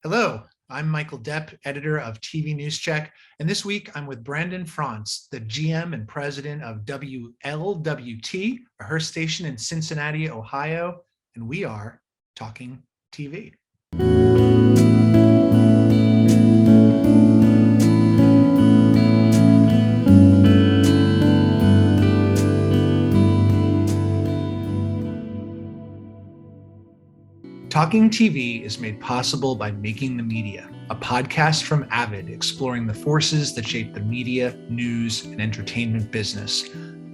Hello, I'm Michael Depp, editor of TVNewsCheck, and this week I'm with Branden Frantz, the GM and president of WLWT, a Hearst station in Cincinnati, Ohio, and we are talking TV. Talking TV is made possible by Making the Media, a podcast from Avid exploring the forces that shape the media, news, and entertainment business.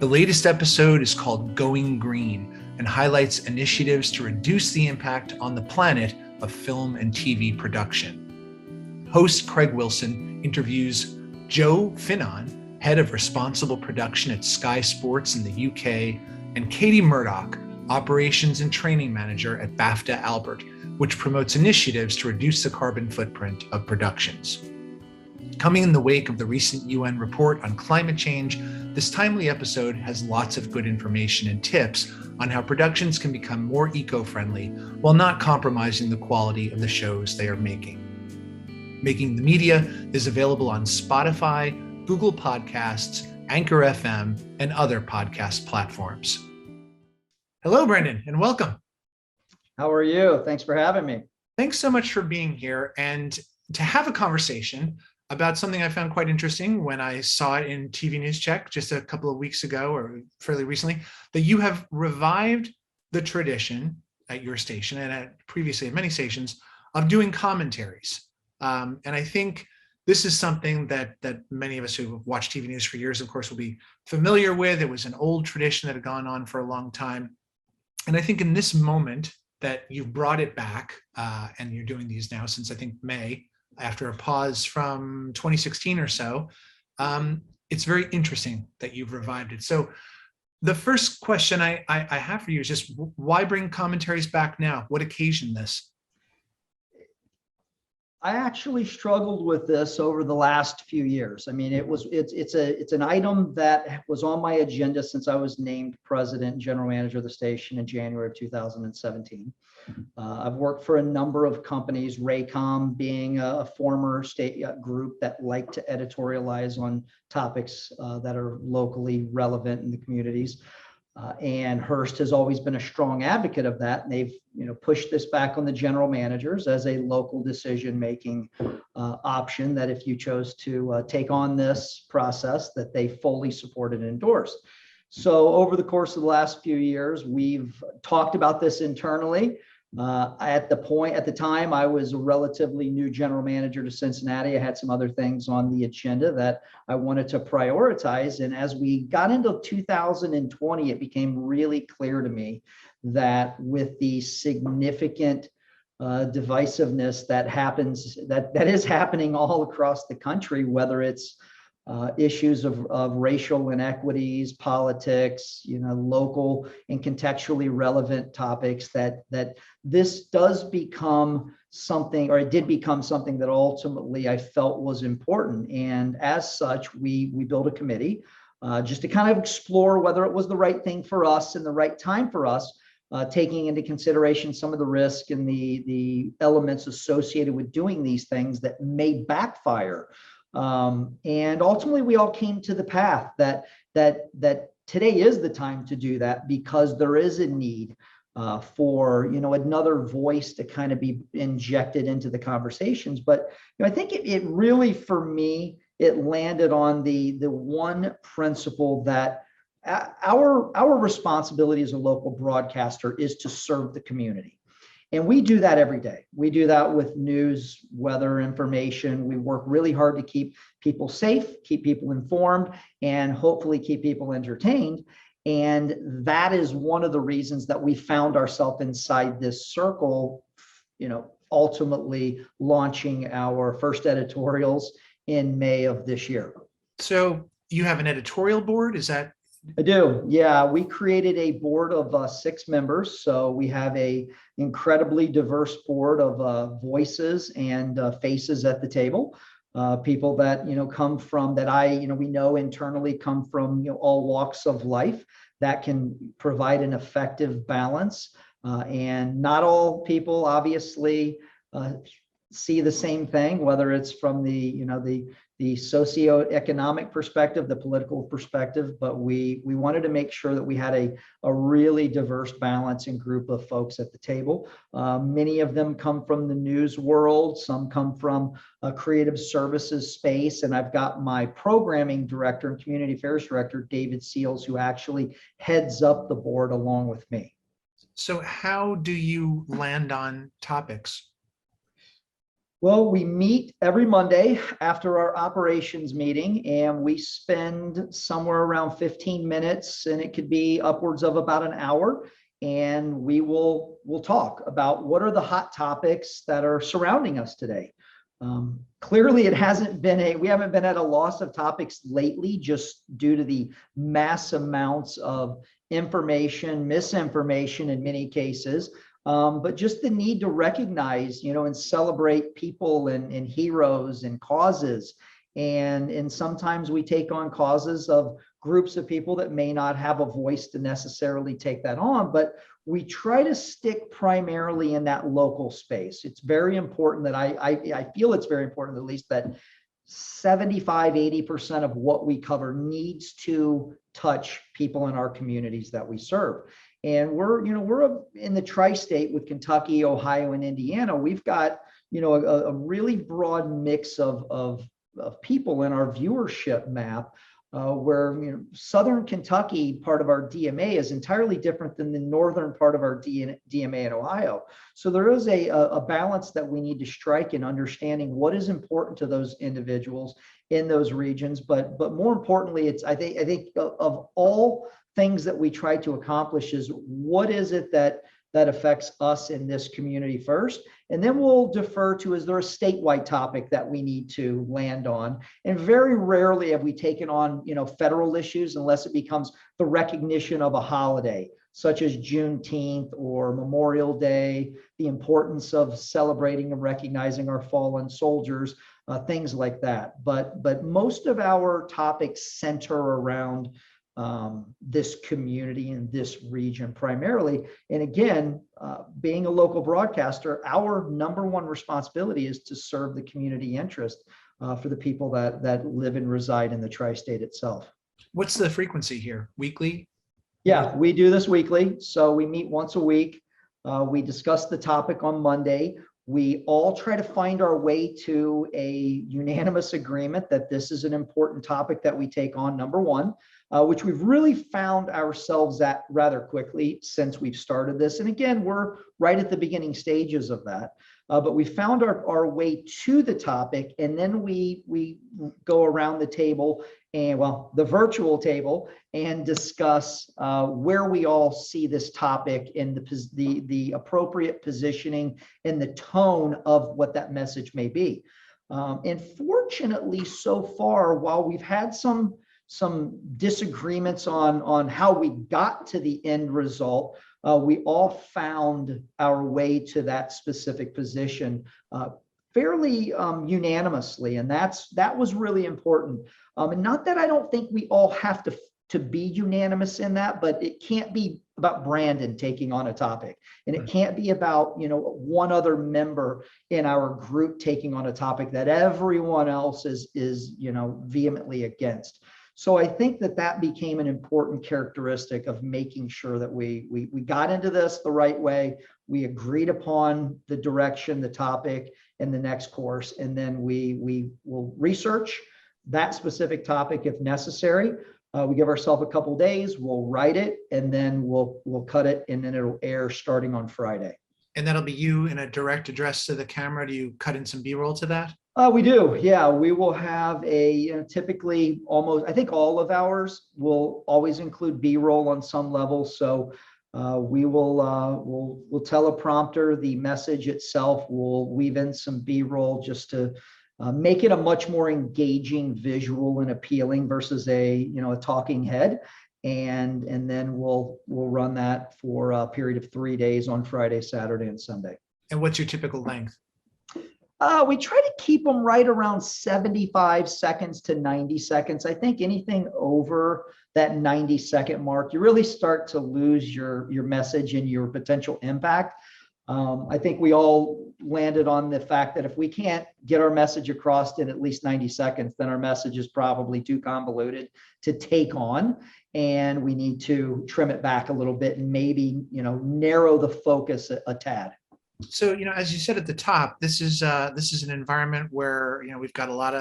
The latest episode is called Going Green and highlights initiatives to reduce the impact on the planet of film and TV production. Host Craig Wilson interviews Joe Finnon, head of responsible production at Sky Sports in the UK, and Katie Murdoch, operations and training manager at BAFTA Albert, which promotes initiatives to reduce the carbon footprint of productions. Coming in the wake of the recent UN report on climate change, this timely episode has lots of good information and tips on how productions can become more eco-friendly while not compromising the quality of the shows they are making. Making the Media is available on Spotify, Google Podcasts, Anchor FM, and other podcast platforms. Hello, Branden, and welcome. How are you? Thanks for having me. Thanks so much for being here and to have a conversation about something I found quite interesting when I saw it in TVNewsCheck just a couple of weeks ago or fairly recently, that you have revived the tradition at your station and previously at many stations of doing commentaries. And I think this is something that many of us who have watched TV news for years, of course, will be familiar with. It was an old tradition that had gone on for a long time. And I think in this moment that you've brought it back and you're doing these now since I think May, after a pause from 2016 or so, it's very interesting that you've revived it. So the first question I have for you is just why bring commentaries back now? What occasioned this? I actually struggled with this over the last few years. I mean, it's an item that was on my agenda since I was named president and general manager of the station in January of 2017. I've worked for a number of companies, Raycom being a former state group that like to editorialize on topics that are locally relevant in the communities. And Hearst has always been a strong advocate of that. And they've pushed this back on the general managers as a local decision-making option that if you chose to take on this process, that they fully supported and endorsed. So over the course of the last few years, we've talked about this internally. At the time, I was a relatively new general manager to Cincinnati. I had some other things on the agenda that I wanted to prioritize. And as we got into 2020, it became really clear to me that with the significant divisiveness that is happening all across the country, whether it's issues of racial inequities, politics, local and contextually relevant topics, that this does become something, or it did become something that ultimately I felt was important. And as such, we built a committee just to kind of explore whether it was the right thing for us and the right time for us, taking into consideration some of the risk and the elements associated with doing these things that may backfire. And ultimately, we all came to the path that today is the time to do that, because there is a need for another voice to kind of be injected into the conversations. But I think it really, for me, it landed on the one principle that our responsibility as a local broadcaster is to serve the community. And we do that every day. We do that with news, weather, information. We work really hard to keep people safe, keep people informed, and hopefully keep people entertained. And that is one of the reasons that we found ourselves inside this circle, ultimately launching our first editorials in May of this year. So you have an editorial board, is that? I do. Yeah, we created a board of 6 members. So we have a incredibly diverse board of voices and faces at the table. People that come from we know internally come from all walks of life, that can provide an effective balance. And not all people obviously see the same thing, whether it's from the socioeconomic perspective, the political perspective, but we wanted to make sure that we had a really diverse balance and group of folks at the table. Many of them come from the news world, some come from a creative services space, and I've got my programming director and community affairs director, David Seals, who actually heads up the board along with me. So how do you land on topics? Well, we meet every Monday after our operations meeting, and we spend somewhere around 15 minutes, and it could be upwards of about an hour. And we'll talk about what are the hot topics that are surrounding us today. Clearly, we haven't been at a loss of topics lately, just due to the mass amounts of information, misinformation in many cases. But just the need to recognize, and celebrate people and heroes and causes. And sometimes we take on causes of groups of people that may not have a voice to necessarily take that on, but we try to stick primarily in that local space. It's very important that I feel it's very important, at least, that 75–80% of what we cover needs to touch people in our communities that we serve. And we're in the tri-state with Kentucky, Ohio, and Indiana. We've got, a really broad mix of people in our viewership map, where, Southern Kentucky, part of our DMA, is entirely different than the northern part of our DMA in Ohio. So there is a balance that we need to strike in understanding what is important to those individuals in those regions. But more importantly, I think of all things that we try to accomplish is what is it that affects us in this community first, and then we'll defer to, is there a statewide topic that we need to land on? And very rarely have we taken on federal issues unless it becomes the recognition of a holiday such as Juneteenth or Memorial Day, the importance of celebrating and recognizing our fallen soldiers, things like that. But most of our topics center around this community and this region primarily. And again, being a local broadcaster, our number one responsibility is to serve the community interest for the people that live and reside in the tri-state itself. What's the frequency here? Weekly? Yeah, we do this weekly. So we meet once a week. We discuss the topic on Monday. We all try to find our way to a unanimous agreement that this is an important topic that we take on, number one, which we've really found ourselves at rather quickly since we've started this. And again, we're right at the beginning stages of that. But we found our way to the topic, and then we go around the table and, the virtual table, and discuss where we all see this topic and the appropriate positioning and the tone of what that message may be. And fortunately, so far, while we've had some disagreements on how we got to the end result, we all found our way to that specific position fairly unanimously, and that was really important. And not that I don't think we all have to be unanimous in that, but it can't be about Branden taking on a topic, and it can't be about one other member in our group taking on a topic that everyone else is vehemently against. So I think that became an important characteristic of making sure that we got into this the right way. We agreed upon the direction, the topic, and the next course, and then we will research that specific topic if necessary. We give ourselves a couple days, we'll write it, and then we'll cut it, and then it'll air starting on Friday. And that'll be you in a direct address to the camera. Do you cut in some B-roll to that? We do, yeah. We will have typically I think all of ours will always include B-roll on some level. So we'll teleprompter the message itself. We'll weave in some B-roll just to make it a much more engaging visual and appealing versus a talking head. And then we'll run that for a period of 3 days on Friday, Saturday, and Sunday. And what's your typical length? We try to keep them right around 75 seconds to 90 seconds. I think anything over that 90-second mark, you really start to lose your message and your potential impact. I think we all landed on the fact that if we can't get our message across in at least 90 seconds, then our message is probably too convoluted to take on. And we need to trim it back a little bit and maybe, narrow the focus a tad. So, as you said at the top, this is an environment where, we've got a lot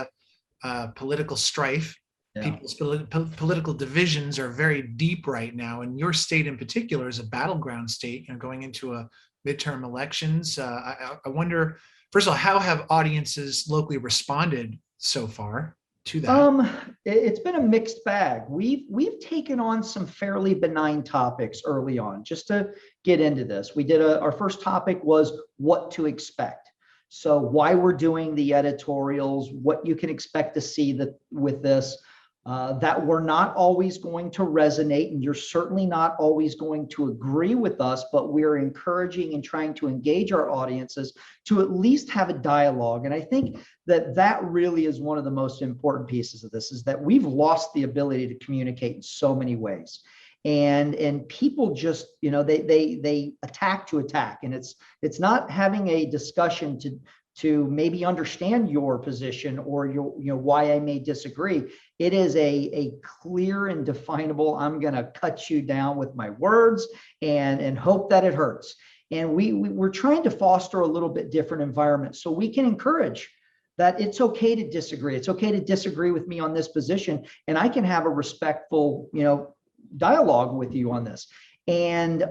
of political strife. Yeah. People's political divisions are very deep right now. And your state in particular is a battleground state, going into a midterm elections. I wonder, first of all, how have audiences locally responded so far to that? It's been a mixed bag. We've taken on some fairly benign topics early on. Just to get into this, we did our first topic was what to expect. So why we're doing the editorials, what you can expect to see with this. That we're not always going to resonate, and you're certainly not always going to agree with us, but we're encouraging and trying to engage our audiences to at least have a dialogue. And I think that really is one of the most important pieces of this, is that we've lost the ability to communicate in so many ways. And people just, they attack to attack, and it's not having a discussion to maybe understand your position or why I may disagree. It is a clear and definable, I'm going to cut you down with my words and hope that it hurts. And we're trying to foster a little bit different environment so we can encourage that it's okay to disagree. It's okay to disagree with me on this position, and I can have a respectful, dialogue with you on this. And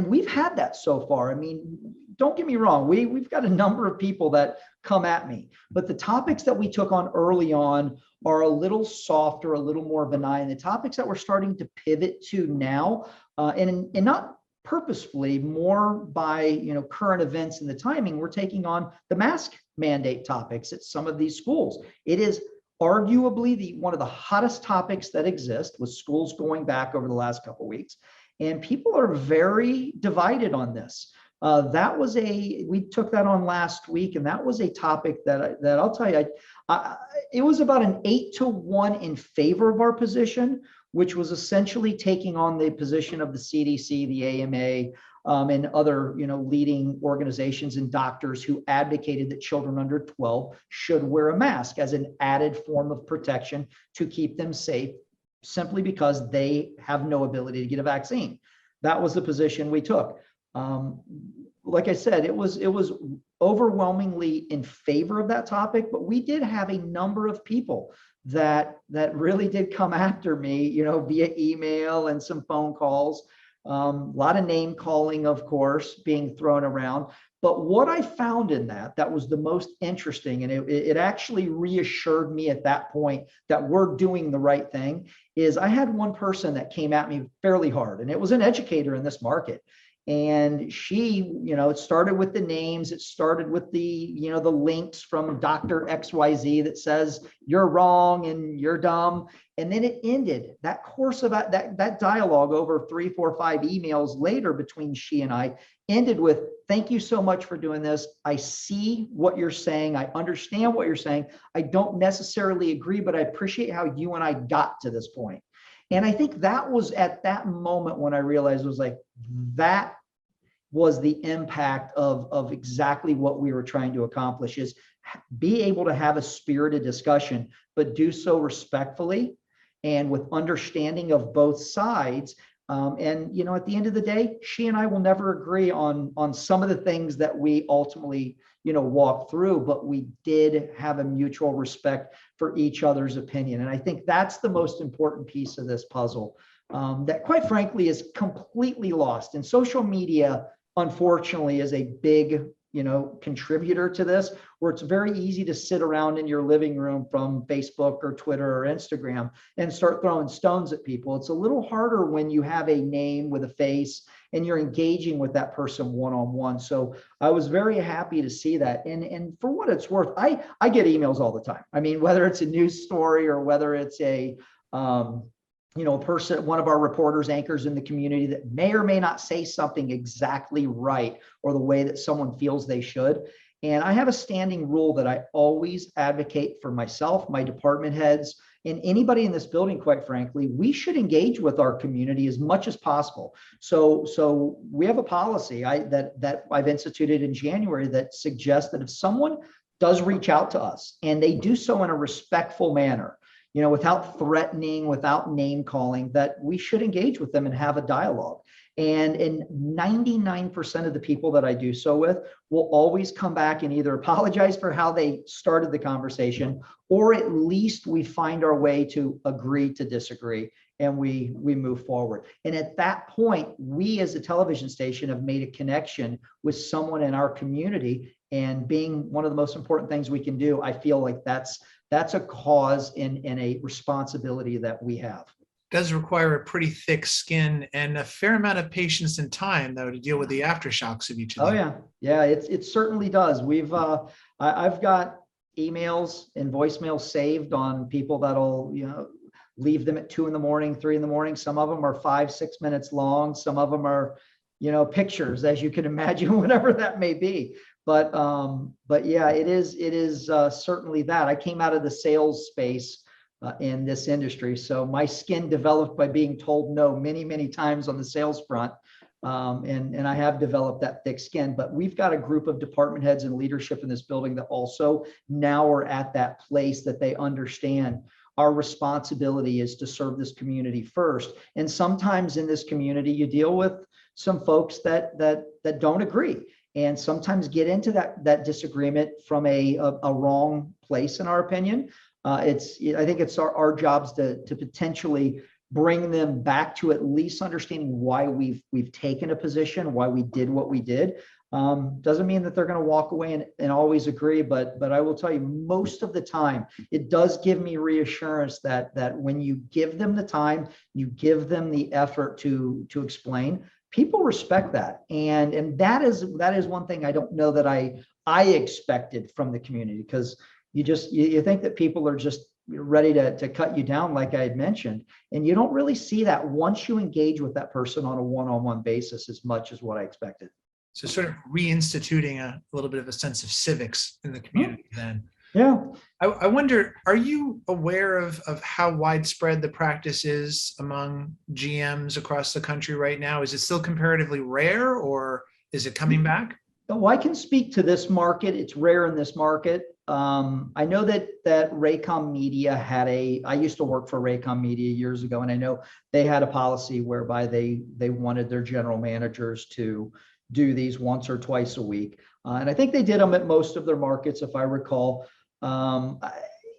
we've had that so far. I mean, don't get me wrong. We've got a number of people that come at me, but the topics that we took on early on are a little softer, a little more benign. The topics that we're starting to pivot to now, and not purposefully, more by current events and the timing, we're taking on the mask mandate topics at some of these schools. It is arguably one of the hottest topics that exist, with schools going back over the last couple of weeks. And people are very divided on this. We took that on last week, and that was a topic that I'll tell you, it was about an 8-1 in favor of our position, which was essentially taking on the position of the CDC, the AMA, and other leading organizations and doctors who advocated that children under 12 should wear a mask as an added form of protection to keep them safe, simply because they have no ability to get a vaccine. That was the position we took. Like I said, it was overwhelmingly in favor of that topic, but we did have a number of people that really did come after me, via email and some phone calls. A lot of name calling, of course, being thrown around. But what I found in that was the most interesting, and it actually reassured me at that point that we're doing the right thing, is I had one person that came at me fairly hard, and it was an educator in this market. And she, it started with the names, it started with the links from Dr. XYZ that says you're wrong and you're dumb. And then it ended, that course of that dialogue over 3, 4, 5 emails later between she and I ended with, thank you so much for doing this. I see what you're saying. I understand what you're saying. I don't necessarily agree, but I appreciate how you and I got to this point. And I think that was at that moment when I realized, it was like, that was the impact of exactly what we were trying to accomplish, is be able to have a spirited discussion, but do so respectfully and with understanding of both sides. And at the end of the day, she and I will never agree on some of the things that we ultimately walked through, but we did have a mutual respect for each other's opinion. And I think that's the most important piece of this puzzle, that quite frankly is completely lost. And social media, unfortunately, is a big contributor to this, where it's very easy to sit around in your living room from Facebook or Twitter or Instagram and start throwing stones at people. It's a little harder when you have a name with a face and you're engaging with that person one-on-one. So I was very happy to see that. And for what it's worth, I get emails all the time. I mean, whether it's a news story or whether it's a person, one of our reporters, anchors in the community that may or may not say something exactly right or the way that someone feels they should. And I have a standing rule that I always advocate for myself, my department heads, and anybody in this building, quite frankly, we should engage with our community as much as possible. So we have a policy that I've instituted in January that suggests that if someone does reach out to us and they do so in a respectful manner, without threatening, without name calling, that we should engage with them and have a dialogue. And 99% of the people that I do so with will always come back and either apologize for how they started the conversation, or at least we find our way to agree to disagree and we move forward. And at that point, we as a television station have made a connection with someone in our community. And being one of the most important things we can do, I feel like that's a cause and a responsibility that we have. Does require a pretty thick skin and a fair amount of patience and time, though, to deal with the aftershocks of each of them. Yeah, it certainly does. I've got emails and voicemails saved on people that'll leave them at 2 a.m, 3 a.m. Some of them are 5-6 minutes long. Some of them are pictures, as you can imagine, whatever that may be. But yeah, it is certainly that. I came out of the sales space in this industry, so my skin developed by being told no many times on the sales front, and I have developed that thick skin. But we've got a group of department heads and leadership in this building that also now are at that place that they understand our responsibility is to serve this community first. And sometimes in this community, you deal with some folks that don't agree, and sometimes get into that disagreement from a wrong place, in our opinion. I think it's our jobs to potentially bring them back to at least understanding why we've taken a position, why we did what we did. Doesn't mean that they're going to walk away and always agree, but I will tell you, most of the time, it does give me reassurance that when you give them the time, you give them the effort to explain, people respect that. And that is one thing I don't know that I expected from the community, because you think that people are just ready to cut you down, like I had mentioned, and you don't really see that once you engage with that person on a one-on-one basis as much as what I expected. So sort of reinstituting a little bit of a sense of civics in the community then. Yeah. I wonder, are you aware of how widespread the practice is among GMs across the country right now? Is it still comparatively rare, or is it coming back? Well, I can speak to this market. It's rare in this market. I know that Raycom Media I used to work for Raycom Media years ago, and I know they had a policy whereby they wanted their general managers to do these once or twice a week. And I think they did them at most of their markets, if I recall.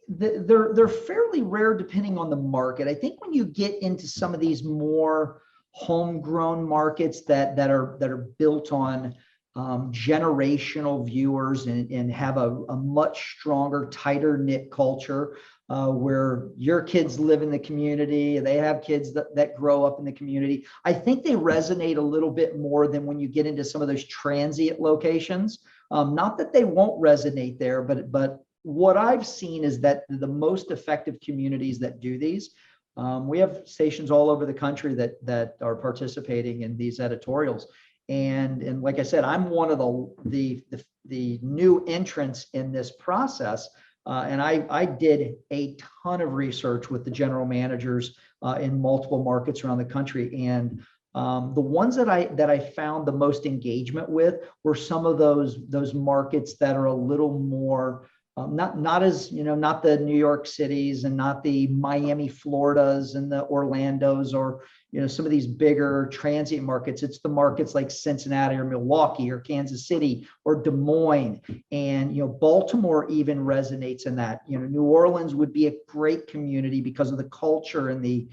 They're fairly rare depending on the market. I think when you get into some of these more homegrown markets that are built on generational viewers and have a much stronger, tighter knit culture, where your kids live in the community, they have kids that grow up in the community. I think they resonate a little bit more than when you get into some of those transient locations. Not that they won't resonate there, but what I've seen is that the most effective communities that do these, we have stations all over the country that are participating in these editorials. And like I said, I'm one of the new entrants in this process. And I did a ton of research with the general managers in multiple markets around the country. And the ones that I found the most engagement with were some of those markets that are a little more not as, not the New York cities and not the Miami, Floridas and the Orlandos, or, some of these bigger transient markets. It's the markets like Cincinnati or Milwaukee or Kansas City or Des Moines. And, Baltimore even resonates in that. New Orleans would be a great community because of the culture and the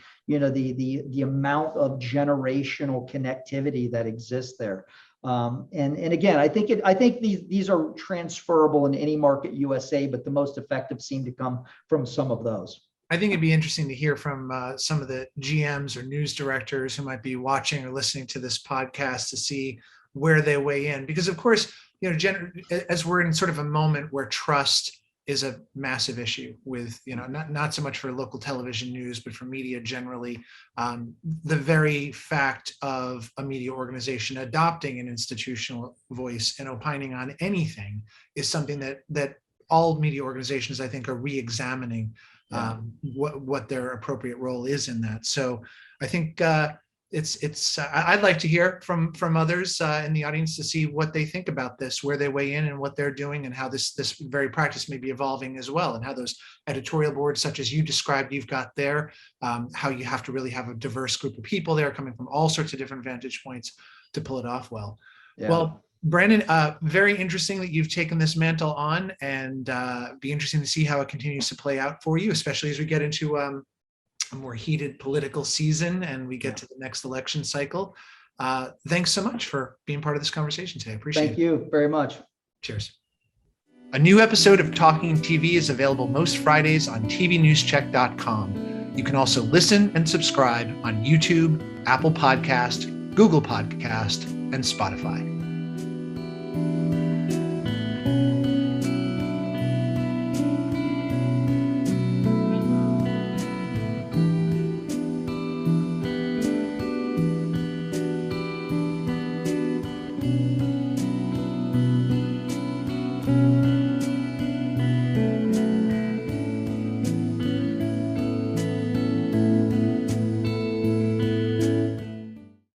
amount of generational connectivity that exists there. And again, I think these are transferable in any market USA, but the most effective seem to come from some of those. I think it'd be interesting to hear from some of the GMs or news directors who might be watching or listening to this podcast to see where they weigh in, because of course, as we're in sort of a moment where trust is a massive issue with, not so much for local television news, but for media generally. The very fact of a media organization adopting an institutional voice and opining on anything is something that all media organizations, I think, are re-examining what their appropriate role is in that. So I think I'd like to hear from others in the audience to see what they think about this, where they weigh in and what they're doing, and how this very practice may be evolving as well, and how those editorial boards, such as you described, you've got there, how you have to really have a diverse group of people there coming from all sorts of different vantage points to pull it off well. Yeah. Well, Branden, very interesting that you've taken this mantle on, and be interesting to see how it continues to play out for you, especially as we get into a more heated political season and we get to the next election cycle. Thanks so much for being part of this conversation today. I appreciate it. Thank you very much. Cheers. A new episode of Talking TV is available most Fridays on TVNewsCheck.com. You can also listen and subscribe on YouTube, Apple Podcast, Google Podcast, and Spotify.